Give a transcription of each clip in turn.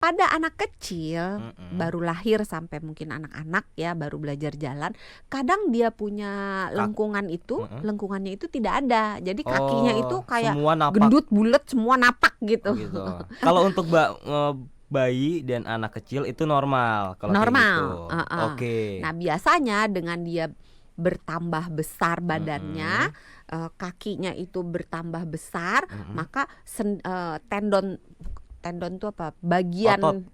pada anak kecil Mm-mm. baru lahir sampai mungkin anak-anak ya baru belajar jalan, kadang dia punya lengkungan itu, Mm-mm. lengkungannya itu tidak ada. Jadi kakinya itu kayak semua napak. gendut bulat semua napak gitu. Oh gitu. Kalau untuk bayi dan anak kecil itu normal kalau kayak Normal. gitu. Oke. Nah, biasanya dengan dia bertambah besar badannya, kakinya itu bertambah besar, maka tendon itu apa? Bagian Otot.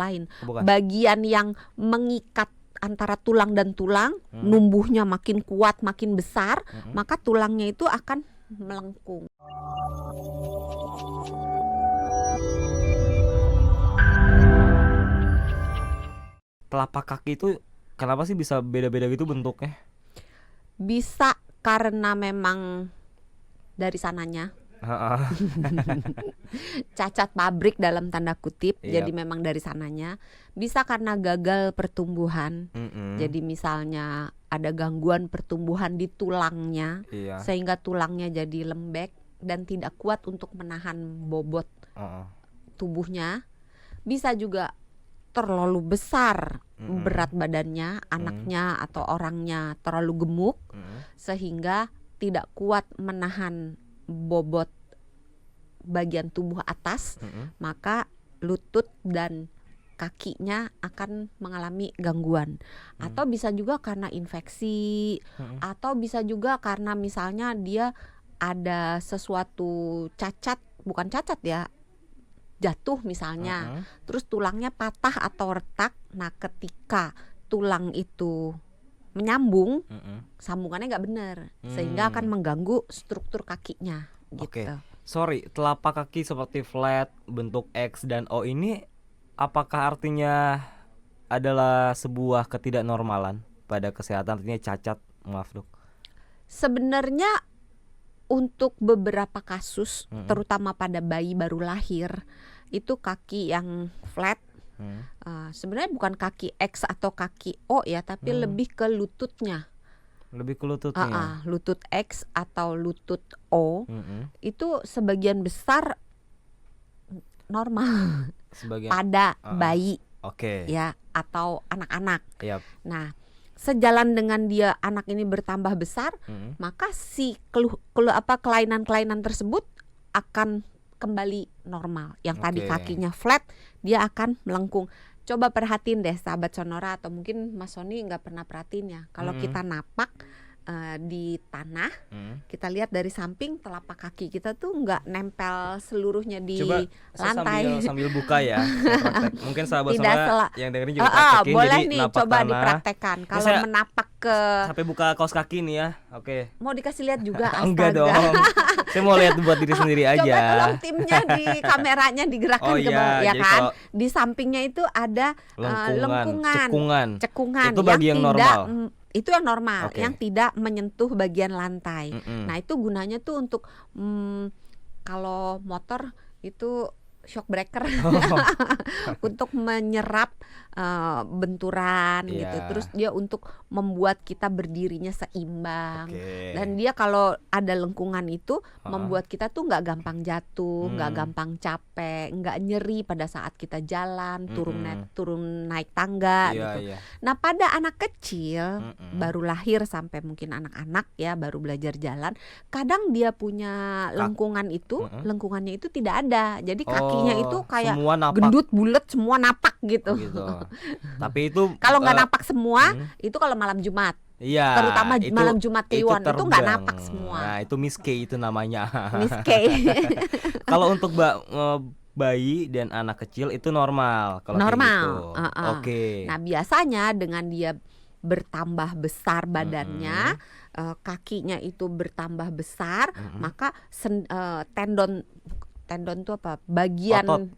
lain. Bukan. Bagian yang mengikat antara tulang dan tulang numbuhnya makin kuat, makin besar, maka tulangnya itu akan melengkung. Telapak kaki itu kenapa sih bisa beda-beda gitu bentuknya? Bisa karena memang dari sananya cacat pabrik dalam tanda kutip, Iya. jadi memang dari sananya. Bisa karena gagal pertumbuhan, jadi misalnya ada gangguan pertumbuhan di tulangnya, Iya. sehingga tulangnya jadi lembek dan tidak kuat untuk menahan bobot tubuhnya. Bisa juga terlalu besar berat badannya, anaknya atau orangnya terlalu gemuk, sehingga tidak kuat menahan bobot bagian tubuh atas, maka lutut dan kakinya akan mengalami gangguan. Atau bisa juga karena infeksi, atau bisa juga karena misalnya dia ada sesuatu cacat, bukan cacat ya, jatuh misalnya, terus tulangnya patah atau retak. Nah, ketika tulang itu menyambung, sambungannya nggak benar, sehingga akan mengganggu struktur kakinya gitu. Oke. Sorry, telapak kaki seperti flat, bentuk X dan O ini apakah artinya adalah sebuah ketidaknormalan pada kesehatan, artinya cacat? Maaf dok. Sebenarnya untuk beberapa kasus, terutama pada bayi baru lahir, itu kaki yang flat, sebenarnya bukan kaki X atau kaki O ya, tapi lebih ke lututnya. Lebih ke lututnya. Lutut X atau lutut O itu sebagian besar normal Sebagian. pada bayi Oke. ya atau anak-anak. Yap. Nah, sejalan dengan dia anak ini bertambah besar, maka si kelainan-kelainan tersebut akan kembali normal. Yang tadi Oke. kakinya flat, dia akan melengkung. Coba perhatiin deh sahabat Sonora, atau mungkin Mas Sony nggak pernah perhatiin ya. Kalau kita napak di tanah, kita lihat dari samping telapak kaki kita tuh nggak nempel seluruhnya di Coba saya lantai. sambil buka ya. Saya praktek. Mungkin sahabat Tidak Sonora yang dengerin juga praktekin. boleh Jadi nih, napak coba tanah. dipraktekkan. Kalau saya menapak ke, sampai buka kaos kaki nih ya. Oke. mau dikasih lihat juga, Enggak astaga. dong. Saya mau lihat buat diri sendiri aja. Coba tolong timnya di kameranya digerakkan Oh ke iya, bawah, ya jadi kan? kalau Di sampingnya itu ada lengkungan, cekungan Itu bagi yang tidak, normal. itu yang normal, Oke. yang tidak menyentuh bagian lantai. Nah, itu gunanya tuh untuk kalau motor itu shock breaker, untuk menyerap benturan Iya. gitu. Terus dia untuk membuat kita berdirinya seimbang. Oke. Dan dia kalau ada lengkungan itu membuat kita tuh nggak gampang jatuh, nggak gampang capek, nggak nyeri pada saat kita jalan, turun naik tangga Iya, gitu. iya. Nah, pada anak kecil baru lahir sampai mungkin anak-anak ya baru belajar jalan, kadang dia punya lengkungan itu, lengkungannya itu tidak ada. Jadi kakinya itu kayak semua napak. gendut bulat semua napak gitu. Oh, gitu. Tapi itu Kalau nggak napak semua, itu kalau malam Jumat. iya, Terutama malam Jumat Kliwon, itu nggak terbang. napak semua. Nah, itu miske itu namanya. Miske. Kalau untuk bayi dan anak kecil itu normal kalau kayak Normal. gitu. Oke. Nah, biasanya dengan dia bertambah besar badannya, kakinya itu bertambah besar, maka tendon itu apa? Bagian Otot.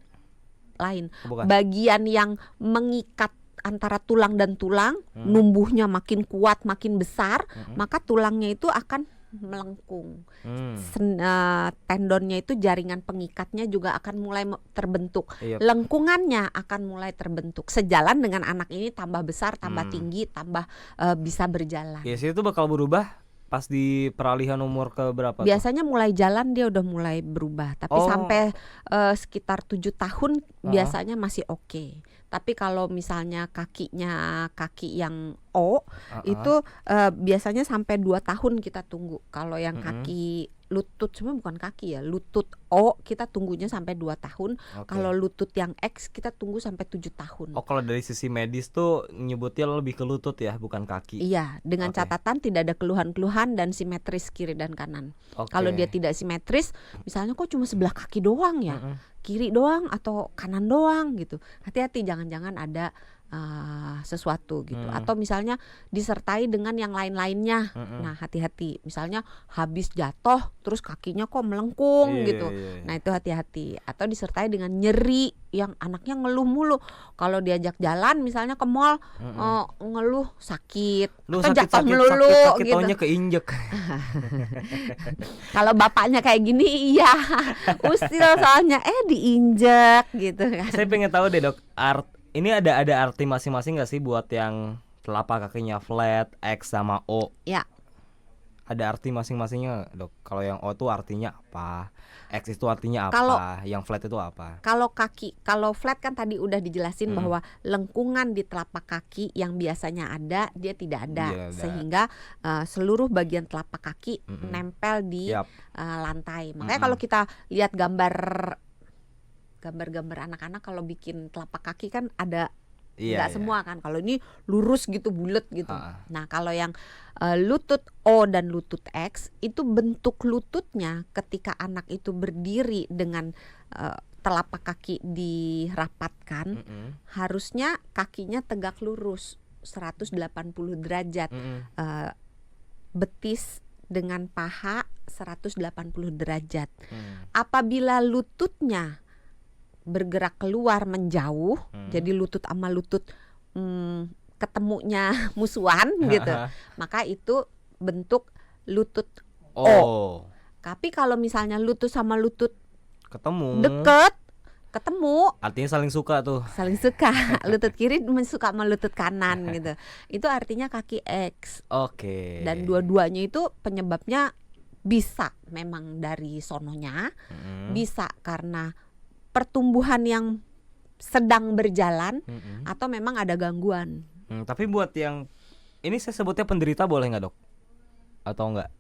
lain. Bukan. Bagian yang mengikat antara tulang dan tulang, numbuhnya makin kuat, makin besar, maka tulangnya itu akan melengkung. Tendonnya itu, jaringan pengikatnya juga akan mulai terbentuk. Iya. Lengkungannya akan mulai terbentuk. Sejalan dengan anak ini tambah besar, tambah tinggi, tambah bisa berjalan. Biasanya itu bakal berubah pas di peralihan umur ke berapa tuh? Biasanya mulai jalan dia udah mulai berubah, tapi Oh. sampai sekitar 7 tahun Heeh. biasanya masih oke. Tapi kalau misalnya kakinya kaki yang O itu biasanya sampai 2 tahun kita tunggu. Kalau yang kaki lutut, sebenarnya bukan kaki ya, lutut O kita tunggunya sampai 2 tahun. Oke. Kalau lutut yang X kita tunggu sampai 7 tahun. Oh, kalau dari sisi medis tuh nyebutnya lebih ke lutut ya, bukan kaki. Iya, dengan Oke. catatan tidak ada keluhan-keluhan dan simetris kiri dan kanan. Oke. Kalau dia tidak simetris, misalnya kok cuma sebelah kaki doang ya, kiri doang atau kanan doang gitu. Hati-hati, jangan-jangan ada sesuatu gitu. Atau misalnya disertai dengan yang lain-lainnya. Nah, hati-hati. Misalnya habis jatuh terus kakinya kok melengkung Iya, gitu. iya, iya. Nah, itu hati-hati. Atau disertai dengan nyeri yang anaknya ngeluh mulu. Kalau diajak jalan misalnya ke mall, ngeluh sakit Lu atau sakit jatuh sakit melulu sakit gitu. taunya keinjek. Kalau bapaknya kayak gini, iya usil soalnya diinjek gitu kan. Saya pengen tahu deh, Dok. Ini ada arti masing-masing nggak sih buat yang telapak kakinya flat, X sama O? Ya, Ada arti masing-masingnya, Dok. Kalau yang O tuh artinya apa? X itu artinya apa? Kalau- Yang flat itu apa? kalau flat kan tadi udah dijelasin bahwa lengkungan di telapak kaki yang biasanya ada dia tidak ada, Dia ada. sehingga seluruh bagian telapak kaki nempel di Yap. lantai. Makanya kalau kita lihat gambar anak-anak kalau bikin telapak kaki kan ada Iya, nggak iya. semua kan. Kalau ini lurus gitu, bulat gitu. Ha-ha. Nah, kalau yang lutut O dan lutut X itu bentuk lututnya ketika anak itu berdiri dengan telapak kaki dirapatkan, harusnya kakinya tegak lurus 180 derajat. Betis dengan paha 180 derajat. Apabila lututnya bergerak keluar menjauh, jadi lutut sama lutut ketemunya musuhan gitu, maka itu bentuk lutut O. Oh, Tapi kalau misalnya lutut sama lutut ketemu. deket, ketemu, Artinya saling suka tuh. saling suka, lutut kiri suka sama lutut kanan gitu, itu artinya kaki X. Oke. Dan dua-duanya itu penyebabnya bisa memang dari sononya, bisa karena pertumbuhan yang sedang berjalan, atau memang ada gangguan. Tapi buat yang ini saya sebutnya penderita boleh nggak, Dok? Atau enggak?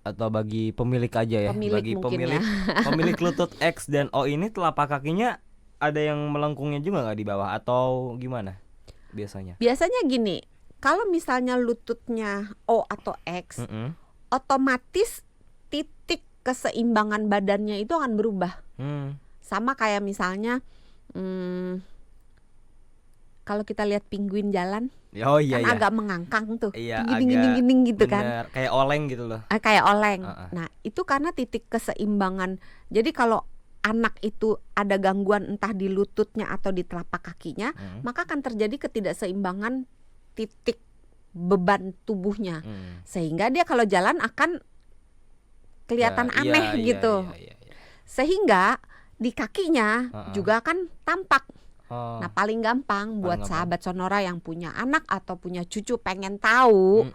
Atau bagi pemilik aja ya? Pemilik Bagi mungkin pemilik pemilik lutut X dan O ini telapak kakinya ada yang melengkungnya juga nggak di bawah atau gimana biasanya? Biasanya gini, kalau misalnya lututnya O atau X, otomatis titik keseimbangan badannya itu akan berubah. Sama kayak misalnya kalau kita lihat penguin jalan, Oh iya kan ya. agak mengangkang tuh, Iya, gini gitu kan. bener, kayak oleng gitu loh. Kayak oleng. Uh-uh. Nah, itu karena titik keseimbangan. Jadi kalau anak itu ada gangguan entah di lututnya atau di telapak kakinya, maka akan terjadi ketidakseimbangan titik beban tubuhnya. Sehingga dia kalau jalan akan kelihatan Ya, aneh iya, gitu. iya. Sehingga di kakinya juga akan tampak. Oh. Nah, paling gampang buat gampang. sahabat Sonora yang punya anak atau punya cucu pengen tahu,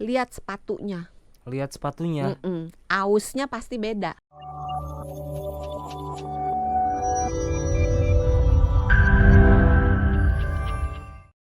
lihat sepatunya. Lihat sepatunya. Ausnya pasti beda.